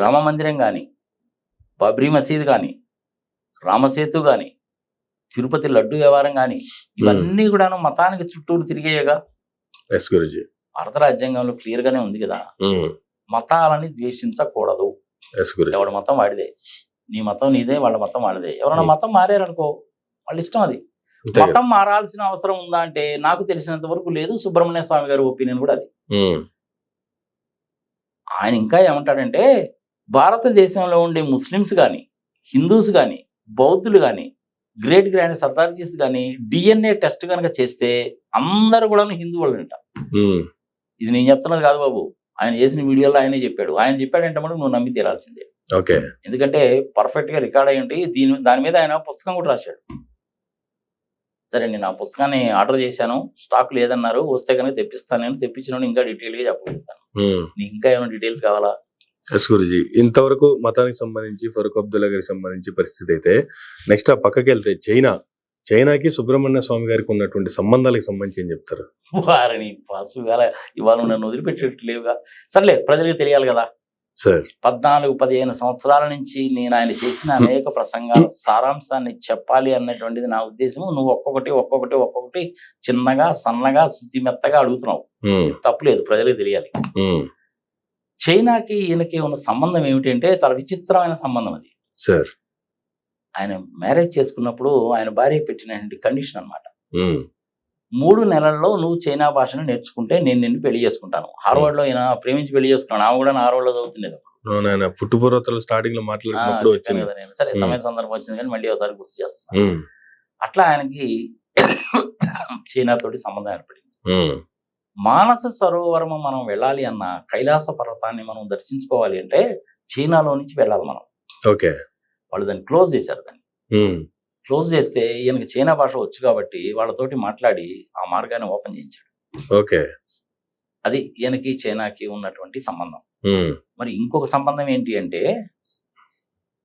రామ మందిరం కానీ, బాబ్రీ మసీద్ కానీ, రామసేతు కానీ, తిరుపతి లడ్డు వ్యవహారం కానీ, ఇవన్నీ కూడాను మతానికి చుట్టూరు తిరిగేయగా. ఎస్ గురుజీ. భారత రాజ్యాంగంలో క్లియర్ గానే ఉంది కదా, మతాలని ద్వేషించకూడదు. ఎస్ గురుజీ. ఎవడి మతం వాడిదే, నీ మతం నీదే, వాళ్ళ మతం వాళ్ళదే. ఎవరైనా మతం మారారనుకో వాళ్ళ ఇష్టం. అది మతం మారాల్సిన అవసరం ఉందా అంటే నాకు తెలిసినంత వరకు లేదు. సుబ్రహ్మణ్య స్వామి గారి ఒపీనియన్ కూడా అది. ఆయన ఇంకా ఏమంటాడంటే, భారతదేశంలో ఉండే ముస్లిమ్స్ కానీ, హిందూస్ కానీ, బౌద్ధులు కానీ, గ్రేట్ గ్రాండ్ సర్దార్జీస్ కానీ డిఎన్ఏ టెస్ట్ కనుక చేస్తే అందరూ కూడా హిందూ వాళ్ళు అంట. ఇది నేను చెప్తున్నది కాదు బాబు, ఆయన చేసిన వీడియోలో ఆయనే చెప్పాడు. ఆయన చెప్పాడంటే మనం నువ్వు నమ్మి తీరాల్సిందే. ఓకే. ఎందుకంటే పర్ఫెక్ట్ గా రికార్డ్ అయ్యి ఉంటే దాని మీద ఆయన పుస్తకం కూడా రాశాడు. సరే, నేను ఆ పుస్తకాన్ని ఆర్డర్ చేశాను, స్టాక్ లేదన్నారు, వస్తే కనుక తెప్పిస్తాను. నేను తెప్పించిన ఇంకా డీటెయిల్ గా చెప్పగలుగుతాను. నీకు ఇంకా ఏమైనా డీటెయిల్స్ కావాలా? ఎస్ గురుజీ. ఇంతవరకు మతానికి సంబంధించి ఫరూక్ అబ్దుల్లా గారికి సంబంధించి పరిస్థితి అయితే, నెక్స్ట్ ఆ పక్కకి వెళ్తే చైనాకి సుబ్రహ్మణ్య స్వామి గారికి ఉన్నటువంటి సంబంధాలకు సంబంధించి ఏం చెప్తారు? వారిని పాసు ఇవాళ నన్ను వదిలిపెట్టేట్లేవుగా. సర్లే, ప్రజలకు తెలియాలి కదా సార్. 14-15 సంవత్సరాల నుంచి నేను ఆయన చేసిన అనేక ప్రసంగాల సారాంశాన్ని చెప్పాలి అన్నటువంటిది నా ఉద్దేశం. నువ్వు ఒక్కొక్కటి చిన్నగా, సన్నగా, శుద్ధి మెత్తగా అడుగుతున్నావు. తప్పులేదు, ప్రజలకు తెలియాలి. చైనాకి ఈయనకి ఉన్న సంబంధం ఏమిటంటే చాలా విచిత్రమైన సంబంధం అది సార్. ఆయన మ్యారేజ్ చేసుకున్నప్పుడు ఆయన భార్య పెట్టిన కండిషన్ అన్నమాట. 3 నెలల్లో నువ్వు చైనా భాషను నేర్చుకుంటే నేను నిన్ను పెళ్లి చేసుకుంటాను. హార్వర్డ్ లో ఈయన ప్రేమించి పెళ్లి చేసుకున్నాను. ఆమె కూడా హార్వర్డ్ లో చదువుతున్నది. పుట్టుపూర్వతలు స్టార్టింగ్ లో మాట్లాడుకున్నప్పుడు వచ్చింది కదా. నేను సరే, సమయ సందర్భం వచ్చింది కానీ మళ్ళీ ఒకసారి గుర్తు చేస్తున్నాను. అట్లా ఆయనకి చైనా తోటి సంబంధం ఏర్పడింది. మానస సరోవరం మనం వెళ్ళాలి అన్న, కైలాస పర్వతాన్ని మనం దర్శించుకోవాలి అంటే చైనాలో నుంచి వెళ్ళాలి మనం. ఓకే. వాళ్ళు దాన్ని క్లోజ్ చేశారు. క్లోజ్ చేస్తే ఈయనకి చైనా భాష వచ్చు కాబట్టి వాళ్ళతోటి మాట్లాడి ఆ మార్గాన్ని ఓపెన్ చేయించాడు. ఓకే. అది ఈయనకి చైనాకి ఉన్నటువంటి సంబంధం. మరి ఇంకొక సంబంధం ఏంటి అంటే,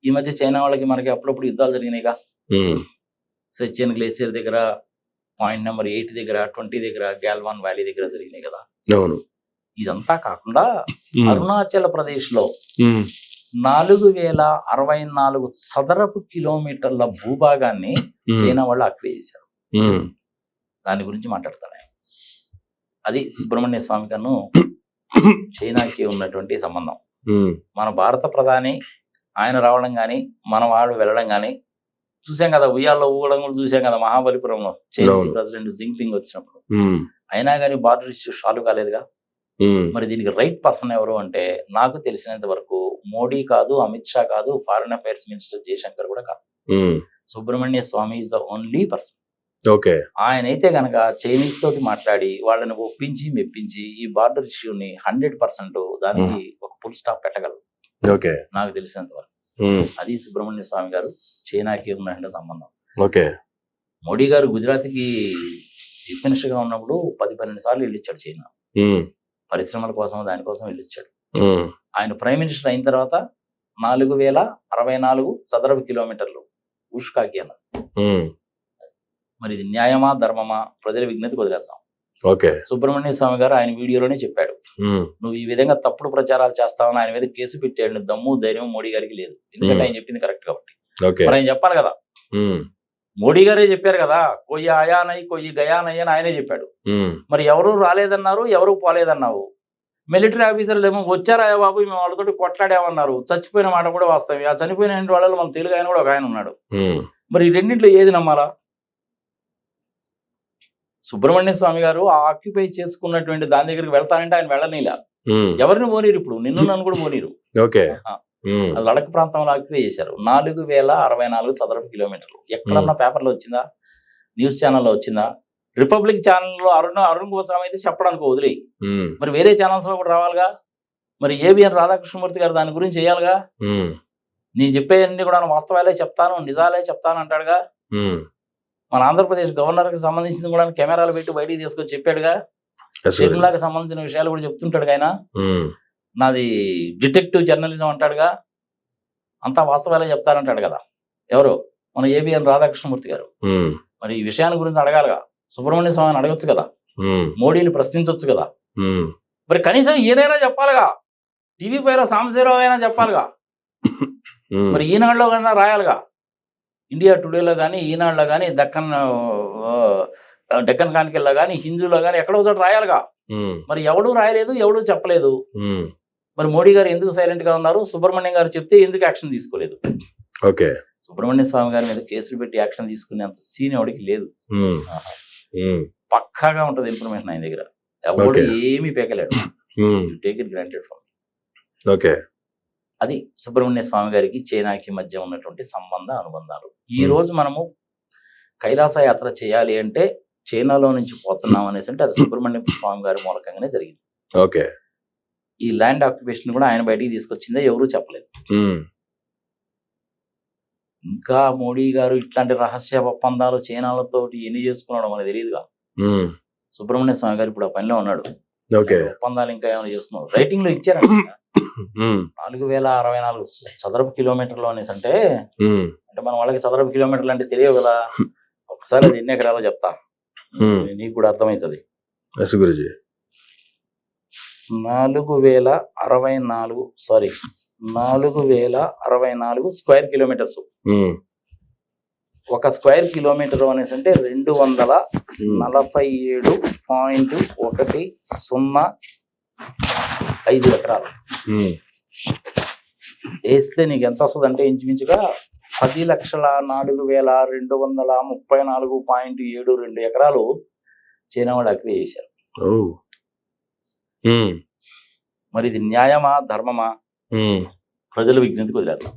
ఈ మధ్య చైనా వాళ్ళకి మనకి అప్పుడప్పుడు యుద్ధాలు జరిగినాయిగా. సచిన్ గ్లేసియర్ దగ్గర, పాయింట్ నెంబర్ 8 దగ్గర, 20 దగ్గర, గ్యాల్వాన్ వ్యాలీ దగ్గర జరిగినాయి కదా. అవును. ఇదంతా కాకుండా అరుణాచల్ ప్రదేశ్ లో 4064 చదరపు కిలోమీటర్ల భూభాగాన్ని చైనా వాళ్ళు అక్వై చేశారు. దాని గురించి మాట్లాడతాను. అది సుబ్రహ్మణ్య స్వామి గారు చైనాకి ఉన్నటువంటి సంబంధం. మన భారత ప్రధాని ఆయన రావడం కానీ, మన వాళ్ళు వెళ్ళడం కానీ చూసాం కదా. ఉయ్యాల్లో ఊగడం కూడా చూసాం కదా మహాబలిపురంలో. చైనీస్ ప్రెసిడెంట్ జింగ్పింగ్ వచ్చినప్పుడు. అయినా కానీ బార్డర్ ఇష్యూ సాల్వ్ కాలేదుగా. మరి దీనికి రైట్ పర్సన్ ఎవరు అంటే నాకు తెలిసినంత వరకు మోడీ కాదు, అమిత్ షా కాదు, ఫారిన్ అఫైర్స్ మినిస్టర్ జయశంకర్ కూడా కాదు. Subrahmanya Swamy is the only person. Okay. ఆయన అయితే గనక చైనీస్ తోటి మాట్లాడి వాళ్ళని ఒప్పించి మెప్పించి ఈ బార్డర్ ఇష్యూని 100% దానికి ఒక ఫుల్ స్టాప్ పెట్టగలరు. ఓకే. నాకు తెలిసినంత వరకు అది సుబ్రహ్మణ్య స్వామి గారు చైనాకి ఉన్న సంబంధం. ఓకే. మోడీ గారు గుజరాత్ కి చీఫ్ మినిస్టర్ గా ఉన్నప్పుడు 10-12 సార్లు వెళ్ళిచ్చాడు చైనా. పరిశ్రమల కోసం, దానికోసం వెళ్ళిచ్చాడు. ఆయన ప్రైమ్ మినిస్టర్ అయిన తర్వాత 4064 చదరపు కిలోమీటర్లు ఉష్కాకి అన్నది. మరి ఇది న్యాయమా, ధర్మమా, ప్రజల విజ్ఞతకు వదిలేద్దాం. ఓకే. సుబ్రహ్మణ్య స్వామి గారు ఆయన వీడియోలోనే చెప్పాడు, నువ్వు ఈ విధంగా తప్పుడు ప్రచారాలు చేస్తావని ఆయన మీద కేసు పెట్టాడు. దమ్ము ధైర్యం మోడీ గారికి లేదు. ఎందుకంటే ఆయన చెప్పింది కరెక్ట్ కాబట్టి. మరి ఆయన చెప్పాలి కదా. మోడీ గారే చెప్పారు కదా, కొయ్యి ఆయానై కొయ్యి గయానై అని ఆయనే చెప్పాడు. మరి ఎవరు రాలేదన్నారు, ఎవరు పోలేదన్నావు. మిలిటరీ ఆఫీసర్లు ఏమో వచ్చారా బాబు మేము వాళ్ళతో కొట్లాడామన్నారు. చచ్చిపోయిన మాట కూడా వాస్తవం. ఆ చనిపోయిన వాళ్ళలో మన తెలుగు ఆయన కూడా ఒక ఆయన ఉన్నాడు. మరి ఈ రెండింటిలో ఏది నమ్మాలా? సుబ్రహ్మణ్య స్వామి గారు ఆక్యుపై చేసుకున్నటువంటి దాని దగ్గరికి వెళ్తానంటే ఆయన వెళ్ళనీలా. ఎవరిని పోనీరు, ఇప్పుడు నిన్ను నన్ను కూడా పోనీరు. లడక్ ప్రాంతంలో ఆక్యుపై చేశారు. 4064 చదరపు కిలోమీటర్లు. ఎక్కడన్నా పేపర్లో వచ్చిందా, న్యూస్ ఛానల్లో వచ్చిందా? రిపబ్లిక్ ఛానల్లో అరుణ్ గోస్వామి అయితే చెప్పడానికి వదిలేయి, మరి వేరే ఛానల్స్ లో కూడా రావాలిగా. మరి ఏవిఎన్ రాధాకృష్ణమూర్తి గారు దాని గురించి చేయాలిగా. నేను చెప్పేవన్నీ కూడా వాస్తవాలే చెప్తాను, నిజాలే చెప్తాను అంటాడుగా. మన ఆంధ్రప్రదేశ్ గవర్నర్ కి సంబంధించింది కూడా కెమెరాలు పెట్టి బయటికి తీసుకొని చెప్పాడుగా. షర్మిలాకి సంబంధించిన విషయాలు కూడా చెప్తుంటాడు ఆయన. నాది డిటెక్టివ్ జర్నలిజం అంటాడుగా. అంతా వాస్తవాలే చెప్తారంటాడు కదా ఎవరు, మన ఏవిఎన్ రాధాకృష్ణమూర్తి గారు. మరి ఈ విషయాన్ని గురించి అడగాలిగా. సుబ్రహ్మణ్య స్వామిని అడగొచ్చు కదా, మోడీని ప్రశ్నించవచ్చు కదా. మరి కనీసం ఈయనైనా చెప్పాలిగా. టీవీ పైలో సాంబశివరావు అయినా చెప్పాలిగా, మరి ఈనాడులో కన్నా రాయాలిగా. ఇండియా టుడేలో కానీ, ఈనాడులో కానీ, డెక్కన్ కానికెల్లో కానీ, హిందూలో కానీ ఎక్కడో చోట రాయాలిగా. మరి ఎవడూ రాయలేదు, ఎవడూ చెప్పలేదు. మరి మోడీ గారు ఎందుకు సైలెంట్ గా ఉన్నారు? సుబ్రహ్మణ్యం గారు చెప్తే ఎందుకు యాక్షన్ తీసుకోలేదు? ఓకే, సుబ్రహ్మణ్య స్వామి గారి మీద కేసులు పెట్టి యాక్షన్ తీసుకునేంత సీన్ ఎవడికి లేదు. పక్కాగా ఉంటది ఇన్ఫర్మేషన్ ఆయన దగ్గర, ఎవడు ఏమీ పేకలేడు. Take it granted from. Okay, అది సుబ్రహ్మణ్య స్వామి గారికి చైనాకి మధ్య ఉన్నటువంటి సంబంధ అనుబంధాలు. ఈ రోజు మనము కైలాస యాత్ర చేయాలి అంటే చైనాలో నుంచి పోతున్నాం అనేసి అంటే అది సుబ్రహ్మణ్య స్వామి గారి మూలకంగానే జరిగింది. ఓకే, ఈ ల్యాండ్ ఆక్యుపేషన్ కూడా ఆయన బయటికి తీసుకొచ్చిందే ఎవరూ చెప్పలేదు. ఇంకా మోడీ గారు ఇట్లాంటి రహస్య ఒప్పందాలు చైనాలతో ఎన్ని చేసుకున్నాడో మనకు తెలియదుగా. సుబ్రహ్మణ్య స్వామి గారు ఇప్పుడు ఆ పనిలో ఉన్నాడు. ఒప్పందాలు ఇంకా ఏమైనా చేసుకున్నాడు? రైటింగ్ లో ఇచ్చారంట 4064 చదరపు కిలోమీటర్లు అనేసి అంటే మన వాళ్ళకి చదరపు కిలోమీటర్లు అంటే తెలియవు కదా. ఒకసారి అది ఎన్ని ఎకరాలో చెప్తా, నీకు కూడా అర్థమవుతుంది. 4064 స్క్వేర్ కిలోమీటర్స్. ఒక స్క్వేర్ కిలోమీటర్ అనేసి అంటే 247.105 ఎకరాలు వేస్తే నీకు ఎంత వస్తుంది అంటే ఇంచుమించుగా 10,04,234.72 ఎకరాలు చైనా వాళ్ళు అక్వైర్ చేశారు. మరి ఇది న్యాయమా, ధర్మమా? ప్రజల విజ్ఞతకు వదిలేద్దాం.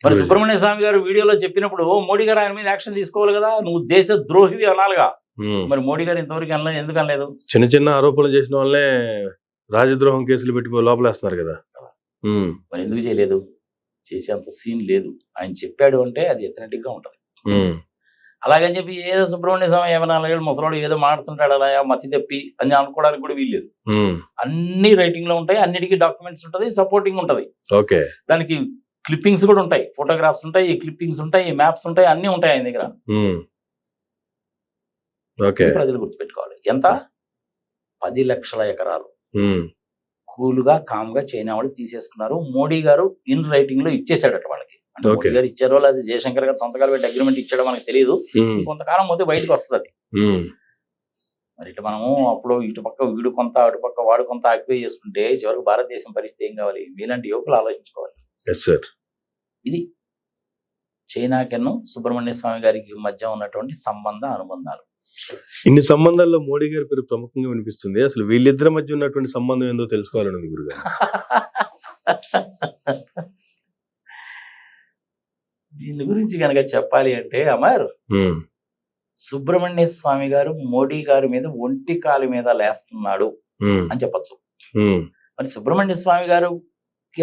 మరి సుబ్రహ్మణ్య స్వామి గారు వీడియోలో చెప్పినప్పుడు మోడీ గారు ఆయన మీద యాక్షన్ తీసుకోవాలి కదా, నువ్వు దేశ ద్రోహివి అనాలిగా. మరి మోడీ గారు ఇంతవరకు ఎందుకు అనలేదు? చిన్న చిన్న ఆరోపణలు చేసిన వాళ్ళనే రాజద్రోహం కేసులు పెట్టి లోపలేస్తున్నారు కదా. మరి ఎందుకు చేయలేదు? చేసేంత సీన్ లేదు. ఆయన చెప్పాడు అంటే అది ఎథనెటిక్ గా ఉంటది. అలాగని చెప్పి ఏదో సుబ్రహ్మణ్య స్వామి 54 ఏళ్ళు ముసలోడు ఏదో మాట్లాడుతుంటాడు అలా మతి తెప్పి అని అనుకోవడానికి కూడా వీల్లేదు. అన్ని రైటింగ్ లో ఉంటాయి, అన్నిటికీ డాక్యుమెంట్స్ ఉంటది, సపోర్టింగ్ ఉంటది. దానికి క్లిప్పింగ్స్ కూడా ఉంటాయి, ఫోటోగ్రాఫ్స్ ఉంటాయి, క్లిప్పింగ్స్ ఉంటాయి, మ్యాప్స్ ఉంటాయి, అన్ని ఉంటాయి ఆయన దగ్గర. ప్రజలు గుర్తుపెట్టుకోవాలి. ఎంత? 10 లక్షల ఎకరాలు కూలుగా కామ్గా చైనా వాళ్ళు తీసేసుకున్నారు. మోడీ గారు ఇన్ రైటింగ్ లో ఇచ్చేసాడట వాళ్ళకి. మోడీ గారు ఇచ్చారో లేదా జయశంకర్ గారు సంతకాలు పెట్టి అగ్రిమెంట్ ఇచ్చాడో మనకు తెలియదు. కొంతకాలం పోతే బయటకు వస్తుంది. మరి ఇటు మనము అప్పుడు ఇటు పక్క వీడు కొంత, అటు పక్క వాడు కొంత ఆక్యుపై చేసుకుంటే చివరికి భారతదేశం పరిస్థితి ఏం కావాలి? మీలాంటి యువకులు ఆలోచించుకోవాలి. ఇది చైనాకెన్ను సుబ్రహ్మణ్య స్వామి గారికి మధ్య ఉన్నటువంటి సంబంధ అనుబంధాలు. ఇన్ని సంబంధాల్లో మోడీ గారి పేరు ప్రముఖంగా వినిపిస్తుంది. అసలు వీళ్ళిద్దరి మధ్య ఉన్నటువంటి సంబంధం ఏందో తెలుసుకోవాలని గురుగారు. దీని గురించి కనుక చెప్పాలి అంటే అమర్, సుబ్రహ్మణ్య స్వామి గారు మోడీ గారి మీద ఒంటి కాలు మీద లేస్తున్నాడు అని చెప్పచ్చు. మరి సుబ్రహ్మణ్య స్వామి గారు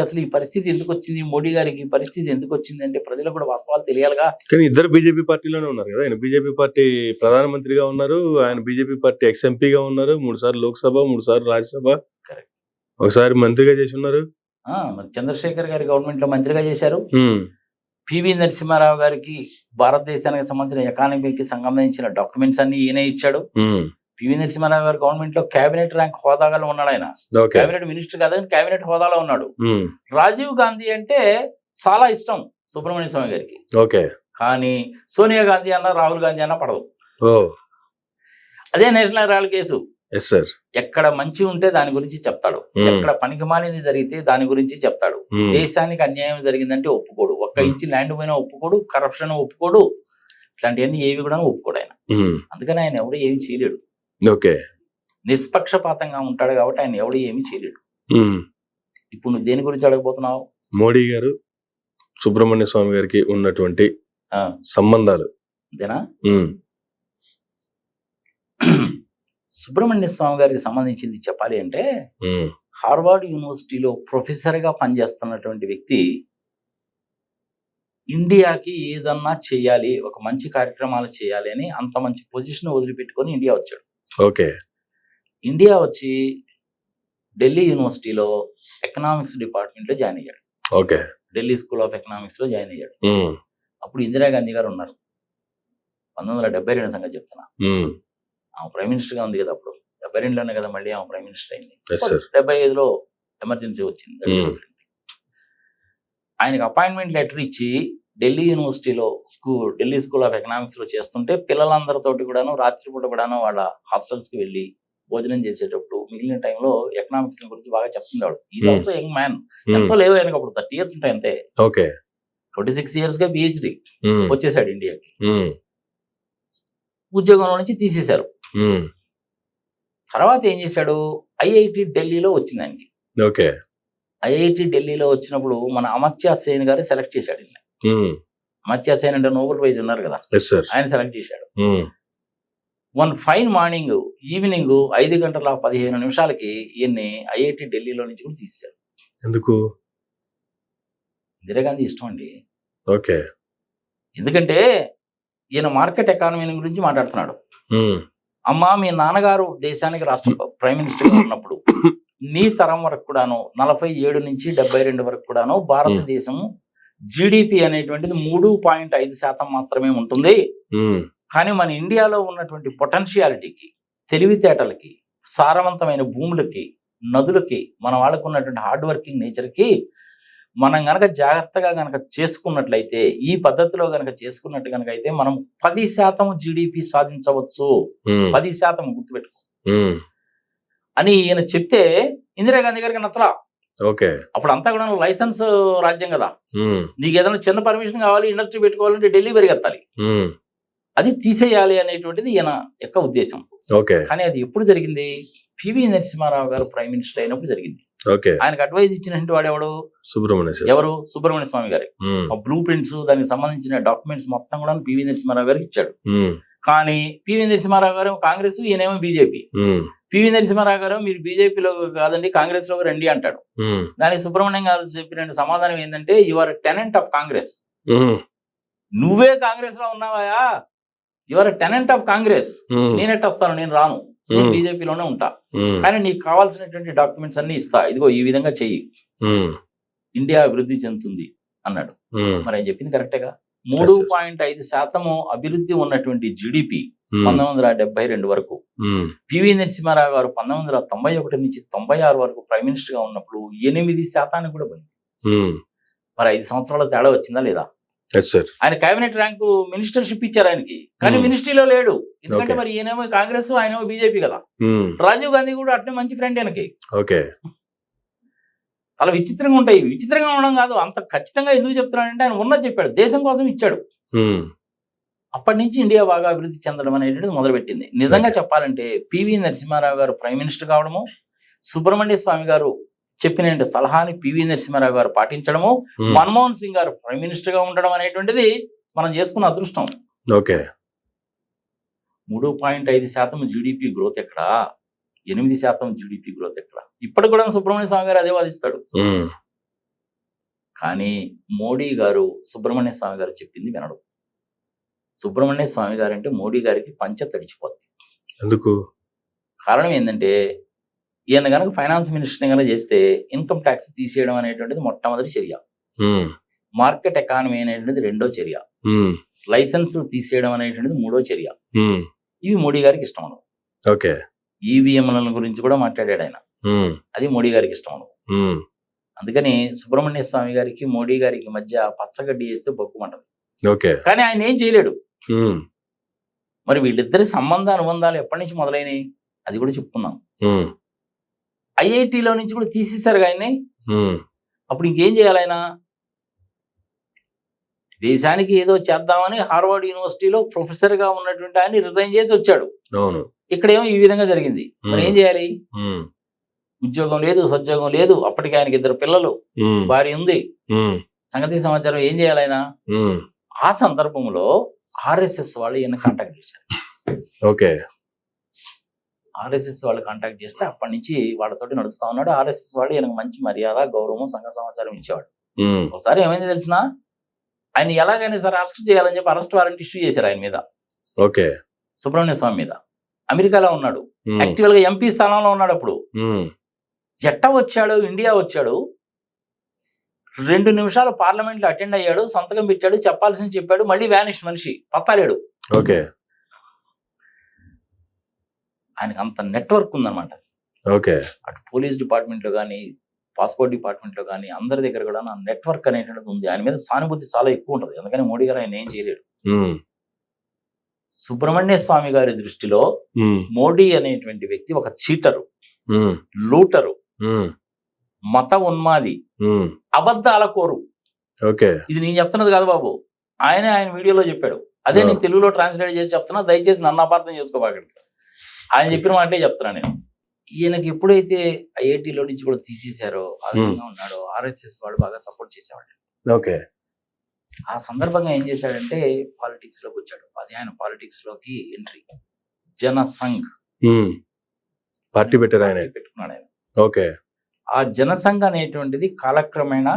అసలు ఈ పరిస్థితి ఎందుకు వచ్చింది, మోడీ గారికి ఈ పరిస్థితి ఎందుకు వచ్చింది అంటే ప్రజలకు కూడా వాస్తవాలు తెలియాలిగా. కానీ ఇద్దరు బీజేపీ పార్టీలోనే ఉన్నారు కదా. ఆయన బీజేపీ పార్టీ ప్రధానమంత్రిగా ఉన్నారు, ఆయన బీజేపీ పార్టీ ఎక్స్ఎంపీగా ఉన్నారు, 3 సార్లు లోక్సభ, 3 సార్లు రాజ్యసభ, ఒకసారి మంత్రిగా చేసి ఉన్నారు. మరి చంద్రశేఖర్ గారి గవర్నమెంట్ లో మంత్రిగా చేశారు. పివి నరసింహారావు గారికి భారతదేశానికి సంబంధించిన ఎకానమీకి సంబంధించిన డాక్యుమెంట్స్ అన్ని ఈయనే ఇచ్చాడు. పివి నరసింహారావు గారు గవర్నమెంట్ లో కేబినెట్ ర్యాంక్ హోదాలో ఉన్నాడు. ఆయన కేబినెట్ మినిస్టర్ కాదని కేబినెట్ హోదాలో ఉన్నాడు. రాజీవ్ గాంధీ అంటే చాలా ఇష్టం సుబ్రహ్మణ్య స్వామి గారికి. కానీ సోనియా గాంధీ అన్న, రాహుల్ గాంధీ అన్న పడదు. అదే నేషనల్ హెరాల్డ్ కేసు. ఎక్కడ మంచి ఉంటే దాని గురించి చెప్తాడు, ఎక్కడ పనికిమాలింది జరిగితే దాని గురించి చెప్తాడు. దేశానికి అన్యాయం జరిగిందంటే ఒప్పుకోడు, 1 ఇంచ్ ల్యాండ్ పోయినా ఒప్పుకోడు, కరప్షన్ ఒప్పుకోడు, ఇట్లాంటివన్నీ ఏవి కూడా ఒప్పుకోడు ఆయన. అందుకని ఆయన ఎవడు ఏమి చేయలేడు. నిష్పక్షపాతంగా ఉంటాడు కాబట్టి ఆయన ఎవడు ఏమి చేయలేడు. ఇప్పుడు నువ్వు దేని గురించి అడగబోతున్నావు? మోడీ గారు సుబ్రహ్మణ్య స్వామి గారికి ఉన్నటువంటి సంబంధాలు అంతేనా? సుబ్రహ్మణ్య స్వామి గారికి సంబంధించింది చెప్పాలి అంటే హార్వర్డ్ యూనివర్సిటీలో ప్రొఫెసర్ గా పనిచేస్తున్నటువంటి వ్యక్తి ఇండియాకి ఏదన్నా చేయాలి, ఒక మంచి కార్యక్రమాలు చేయాలి అని అంత మంచి పొజిషన్ వదిలిపెట్టుకొని ఇండియా వచ్చాడు. ఇండియా వచ్చి ఢిల్లీ యూనివర్సిటీలో ఎకనామిక్స్ డిపార్ట్మెంట్ లో జాయిన్ అయ్యాడు. ఢిల్లీ స్కూల్ ఆఫ్ ఎకనామిక్స్ లో జాయిన్ అయ్యాడు. అప్పుడు ఇందిరాగాంధీ గారు ఉన్నారు. 1972 సంగతి చెప్తున్నా. ఆమె ప్రైమ్ మినిస్టర్ గా ఉంది కదా అప్పుడు. 72లోనే కదా మళ్ళీ ఆమె ప్రైమ్ మినిస్టర్ అయింది. 75లో ఎమర్జెన్సీ వచ్చింది. Hmm. ఆయనకు అపాయింట్మెంట్ లెటర్ ఇచ్చి ఢిల్లీ యూనివర్సిటీలో ఢిల్లీ స్కూల్ ఆఫ్ ఎకనామిక్స్ లో చేస్తుంటే పిల్లలందరితోటి కూడాను రాత్రిపూట కూడాను వాళ్ళ హాస్టల్స్ కి వెళ్ళి భోజనం చేసేటప్పుడు మిగిలిన టైంలో ఎకనామిక్స్ గురించి బాగా చెప్తుండేవాడు. Is also young man. ఎంతో లేవు ఆయనకు అప్పుడు 30 years ఉంటాయి అంతే. ఓకే. 26 years గా PhD వచ్చేసాడు ఇండియాకి. ఉద్యోగంలో నుంచి తీసేశారు. తర్వాత ఏం చేశాడు, ఐఐటి ఢిల్లీలో వచ్చింది ఆయనకి. ఓకే. ఐఐటి ఢిల్లీలో వచ్చినప్పుడు మన అమర్త్య సేన్ గారు సెలెక్ట్ చేశాడు. అమర్త్య సేన్ అంటే నోబెల్ ప్రైజ్ ఉన్నారు కదా, ఆయన సెలెక్ట్ చేశాడు. వన్ ఫైన్ మార్నింగ్ ఈవినింగ్ 5:15 ఈయన్ని ఐఐటి ఢిల్లీలో నుంచి కూడా తీశారు. ఎందుకు? ఇందిరాగాంధీ ఇష్టం అండి. ఓకే. ఎందుకంటే ఈయన మార్కెట్ ఎకానమీ గురించి మాట్లాడుతున్నాడు. అమ్మా, మీ నాన్నగారు దేశానికి రాష్ట్ర ప్రైమ్ మినిస్టర్ ఉన్నప్పుడు నీ తరం వరకు కూడాను 47 నుంచి 72 వరకు కూడాను భారతదేశం జిడిపి అనేటువంటిది 3.5% మాత్రమే ఉంటుంది. కానీ మన ఇండియాలో ఉన్నటువంటి పొటెన్షియాలిటీకి, తెలివితేటలకి, సారవంతమైన భూములకి, నదులకి, మన వాళ్ళకు ఉన్నటువంటి హార్డ్ వర్కింగ్ నేచర్కి మనం గనక జాగ్రత్తగా గనక చేసుకున్నట్లయితే, ఈ పద్ధతిలో గనక చేసుకున్నట్టు గనక అయితే మనం 10% జిడిపి సాధించవచ్చు. 10% గుర్తుపెట్టుకో అని ఈయన చెప్తే ఇందిరాగాంధీ గారికి నచ్చలా. ఓకే. అప్పుడు అంతా కూడా లైసెన్స్ రాజ్యం కదా, నీకు ఏదైనా చిన్న పర్మిషన్ కావాలి, ఇండస్ట్రీ పెట్టుకోవాలంటే ఢిల్లీ పరిగెత్తాలి, అది తీసేయాలి అనేటువంటిది ఈయన యొక్క ఉద్దేశం. ఓకే. కానీ అది ఎప్పుడు జరిగింది? పివి నరసింహారావు గారు ప్రైమ్ మినిస్టర్ అయినప్పుడు జరిగింది. ఓకే. ఆయనకు అడ్వైజ్ ఇచ్చినటువంటి వాడు ఎవరు? సుబ్రహ్మణ్య స్వామి గారి. ఆ బ్లూ ప్రింట్స్, దానికి సంబంధించిన డాక్యుమెంట్స్ మొత్తం కూడా పివి నరసింహారావు గారికి ఇచ్చాడు. కానీ పివి నరసింహారావు గారు కాంగ్రెస్, ఈయనేమో బీజేపీ. పివి నరసింహారావు గారు మీరు బీజేపీలో కాదండి కాంగ్రెస్ లో రండి అంటాడు. దానికి సుబ్రహ్మణ్యం గారు చెప్పిన సమాధానం ఏంటంటే, you are tenant of Congress. నువ్వే కాంగ్రెస్ లో ఉన్నావా? You are tenant of Congress. నేనెట్ వస్తాను, నేను రాను, నేను బీజేపీలోనే ఉంటా. కానీ నీకు కావాల్సినటువంటి డాక్యుమెంట్స్ అన్ని ఇస్తా, ఇదిగో ఈ విధంగా చెయ్యి, ఇండియా అభివృద్ధి చెందుతుంది అన్నాడు. మరి ఆయన చెప్పింది కరెక్టేగా. 3.5% అభివృద్ధి ఉన్నటువంటి జిడిపి 1972 వరకు, పివి నరసింహారావు గారు 1991 నుంచి 96 వరకు ప్రైమ్ మినిస్టర్ గా ఉన్నప్పుడు 8% కూడా పోయింది. మరి 5 సంవత్సరాల తేడా వచ్చిందా లేదా? ఆయన కేబినెట్ ర్యాంకు మినిస్టర్షిప్ ఇచ్చారు ఆయనకి, కానీ మినిస్ట్రీలో లేడు. ఎందుకంటే మరి ఈయనేమో కాంగ్రెస్, ఆయనేమో బీజేపీ కదా. రాజీవ్ గాంధీ కూడా అట్నే మంచి ఫ్రెండ్ ఆయనకి. చాలా విచిత్రంగా ఉంటాయి. విచిత్రంగా ఉండడం కాదు, అంత ఖచ్చితంగా ఎందుకు చెప్తున్నాడంటే ఆయన ఉన్నది చెప్పాడు, దేశం కోసం ఇచ్చాడు. అప్పటి నుంచి ఇండియా బాగా అభివృద్ధి చెందడం అనేటువంటిది మొదలుపెట్టింది. నిజంగా చెప్పాలంటే పివి నరసింహారావు గారు ప్రైమ్ మినిస్టర్ కావడము, సుబ్రహ్మణ్య స్వామి గారు చెప్పిన సలహాని పివి నరసింహారావు గారు పాటించడము, మన్మోహన్ సింగ్ గారు ప్రైమ్ మినిస్టర్ గా ఉండడం అనేటువంటిది మనం చేసుకున్న అదృష్టం. 3.5% జిడిపి గ్రోత్ ఎక్కడ, 8% జిడిపి గ్రోత్ ఎక్కడ? ఇప్పటికి కూడా సుబ్రహ్మణ్య స్వామి గారు అదే వాదిస్తాడు. కానీ మోడీ గారు సుబ్రహ్మణ్య స్వామి గారు చెప్పింది వినడు. సుబ్రహ్మణ్య స్వామి గారు అంటే మోడీ గారికి పంచ తడిచిపోద్ది. ఎందుకు? కారణం ఏంటంటే, ఈయన కనుక ఫైనాన్స్ మినిస్టర్ కనుక చేస్తే ఇన్కమ్ ట్యాక్స్ తీసేయడం అనేటువంటిది మొట్టమొదటి చర్య, మార్కెట్ ఎకానమీ అనేటువంటిది రెండో చర్య, లైసెన్స్ తీసేయడం అనేటువంటిది మూడో చర్య. ఇవి మోడీ గారికి ఇష్టం ఉండవు. ఈవీఎంల గురించి కూడా మాట్లాడాడు ఆయన, అది మోడీ గారికి ఇష్టం ఉండదు. అందుకని సుబ్రహ్మణ్య స్వామి గారికి మోడీ గారికి మధ్య పచ్చగడ్డి వేస్తే బొక్కుమంటది. కానీ ఆయన ఏం చేయలేడు. మరి వీళ్ళిద్దరి అనుబంధాలు ఎప్పటి నుంచి మొదలైనవి అది కూడా చెప్పుకున్నాం. ఐఐటిలో నుంచి కూడా తీసేశారు ఆయన్ని. అప్పుడు ఇంకేం చేయాలి ఆయన? దేశానికి ఏదో చేద్దామని హార్వర్డ్ యూనివర్సిటీలో ప్రొఫెసర్ గా ఉన్నటువంటి ఆయన రిజైన్ చేసి వచ్చాడు. ఇక్కడేమో ఈ విధంగా జరిగింది. మరి ఏం చేయాలి? ఉద్యోగం లేదు, సద్యోగం లేదు. అప్పటికి ఆయనకి 2 పిల్లలు, భార్య ఉంది, సంగతి సమాచారం. ఏం చేయాలి ఆయన? ఆ సందర్భంలో ఆర్ఎస్ఎస్ వాళ్ళు ఈయన కాంటాక్ట్ చేశారు. ఆర్ఎస్ఎస్ వాళ్ళు కాంటాక్ట్ చేస్తే అప్పటి నుంచి వాళ్ళతోటి నడుస్తా ఉన్నాడు. ఆర్ఎస్ఎస్ వాళ్ళు ఈయనకు మంచి మర్యాద, గౌరవం, సంఘ సమాచారం ఇచ్చేవాడు. ఒకసారి ఏమైంది తెలిసిన, ఆయన ఎలాగైనా సరే అరెస్ట్ చేయాలని చెప్పి అరెస్ట్ వారెంట్ ఇష్యూ చేశారు ఆయన మీద, సుబ్రహ్మణ్య స్వామి మీద. అమెరికాలో ఉన్నాడు, యాక్చువల్ గా ఎంపీ స్థానంలో ఉన్నాడు. అప్పుడు ఎట్టా వచ్చాడు, ఇండియా వచ్చాడు, 2 నిమిషాలు పార్లమెంట్ లో అటెండ్ అయ్యాడు, సంతకం పెట్టాడు, చెప్పాల్సింది చెప్పాడు, మళ్ళీ వ్యానిష్ మనిషి, పత్తాలేడు. ఆయనకు అంత నెట్వర్క్ ఉందన్నమాట. అటు పోలీస్ డిపార్ట్మెంట్ లో కానీ, పాస్పోర్ట్ డిపార్ట్మెంట్ లో కానీ అందరి దగ్గర కూడా నా నెట్వర్క్ అనేటువంటిది ఉంది. ఆయన మీద సానుభూతి చాలా ఎక్కువ ఉంటుంది. అందుకని మోడీ గారు ఆయన ఏం చేయలేడు. సుబ్రహ్మణ్య స్వామి గారి దృష్టిలో మోడీ అనేటువంటి వ్యక్తి ఒక చీటరు, లూటరు, మత ఉన్మాది, అబద్ధాల కోరు. ఇది నేను చెప్తున్నది కాదు బాబు, ఆయన వీడియోలో చెప్పాడు. అదే నేను తెలుగులో ట్రాన్స్లేట్ చేసి చెప్తున్నా, దయచేసి నన్ను అపార్థం చేసుకోబాకండి. ఆయన చెప్పిన మాటే చెప్తున్నా నేను. ఈయనకి ఎప్పుడైతే ఐఐటిలో నుంచి కూడా తీసేశారో, ఆ విధంగా ఉన్నాడో, ఆర్ఎస్ఎస్ వాళ్ళు బాగా సపోర్ట్ చేసేవాడు. ఆ సందర్భంగా ఏం చేశాడంటే పాలిటిక్స్ లోకి వచ్చాడు. అది ఆయన పాలిటిక్స్ లోకి ఎంట్రీ. జనసంఘ్ పార్టీ పెట్టుకున్నాడు ఆయన. ఆ జనసంఘ్ అనేటువంటిది కాలక్రమేణా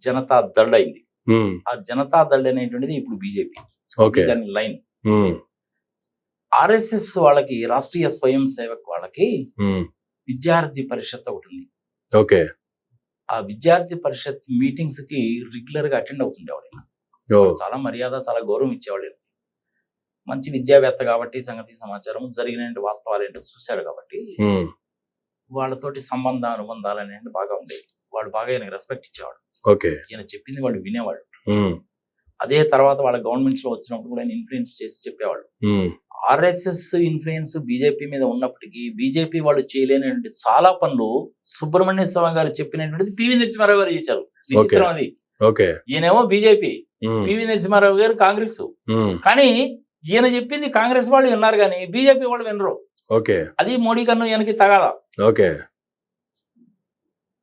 జనతా దళ్ అయింది. ఆ జనతా దళ్ అనేటువంటిది ఇప్పుడు బీజేపీ. దాని లైన్. ఆర్ఎస్ఎస్ వాళ్ళకి, రాష్ట్రీయ స్వయం సేవక్ వాళ్ళకి విద్యార్థి పరిషత్ ఒకటి ఉంది. ఆ విద్యార్థి పరిషత్ మీటింగ్స్ కి రెగ్యులర్ గా అటెండ్ అవుతుండేవాడు. చాలా మర్యాద, చాలా గౌరవం ఇచ్చేవాళ్ళు. మంచి విద్యావేత్త కాబట్టి సంగతి సమాచారం జరిగిన వాస్తవాలు ఏంటో చూశాడు కాబట్టి వాళ్ళతోటి అనుబంధాలు అనేవి బాగా ఉండేవి. వాడు బాగా ఈయనకి రెస్పెక్ట్ ఇచ్చేవాడు. ఈయన చెప్పింది వాళ్ళు వినేవాళ్ళు. అదే తర్వాత వాళ్ళ గవర్నమెంట్స్ లో వచ్చినప్పుడు కూడా ఇన్ఫ్లుయెన్స్ చేసి చెప్పేవాళ్ళు. ఆర్ఎస్ఎస్ ఇన్ఫ్లుయెన్స్ బీజేపీ మీద ఉన్నప్పటికీ బీజేపీ వాళ్ళు చేయలేనటువంటి చాలా పనులు సుబ్రహ్మణ్య స్వామి గారు చెప్పినటువంటిది పివి నరసింహారావు గారు చేశారు. విచిత్రం అది. ఈయనేమో బీజేపీ, పివి నరసింహారావు గారు కాంగ్రెస్. కానీ ఈయన చెప్పింది కాంగ్రెస్ వాళ్ళు విన్నారు కానీ బీజేపీ వాళ్ళు వినరు. అది మోడీ కన్ను ఈయనకి తగాదా.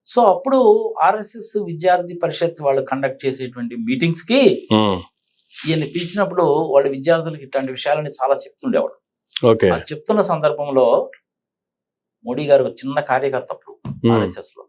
సో అప్పుడు ఆర్ఎస్ఎస్ విద్యార్థి పరిషత్ వాళ్ళు కండక్ట్ చేసేటువంటి మీటింగ్స్ కి ఈయన పిలిచినప్పుడు వాళ్ళు విద్యార్థులకు ఇట్లాంటి విషయాలని చాలా చెప్తుండేవాడు. చెప్తున్న సందర్భంలో మోడీ గారు చిన్న కార్యకర్త అప్పుడు ఆర్ఎస్ఎస్ లో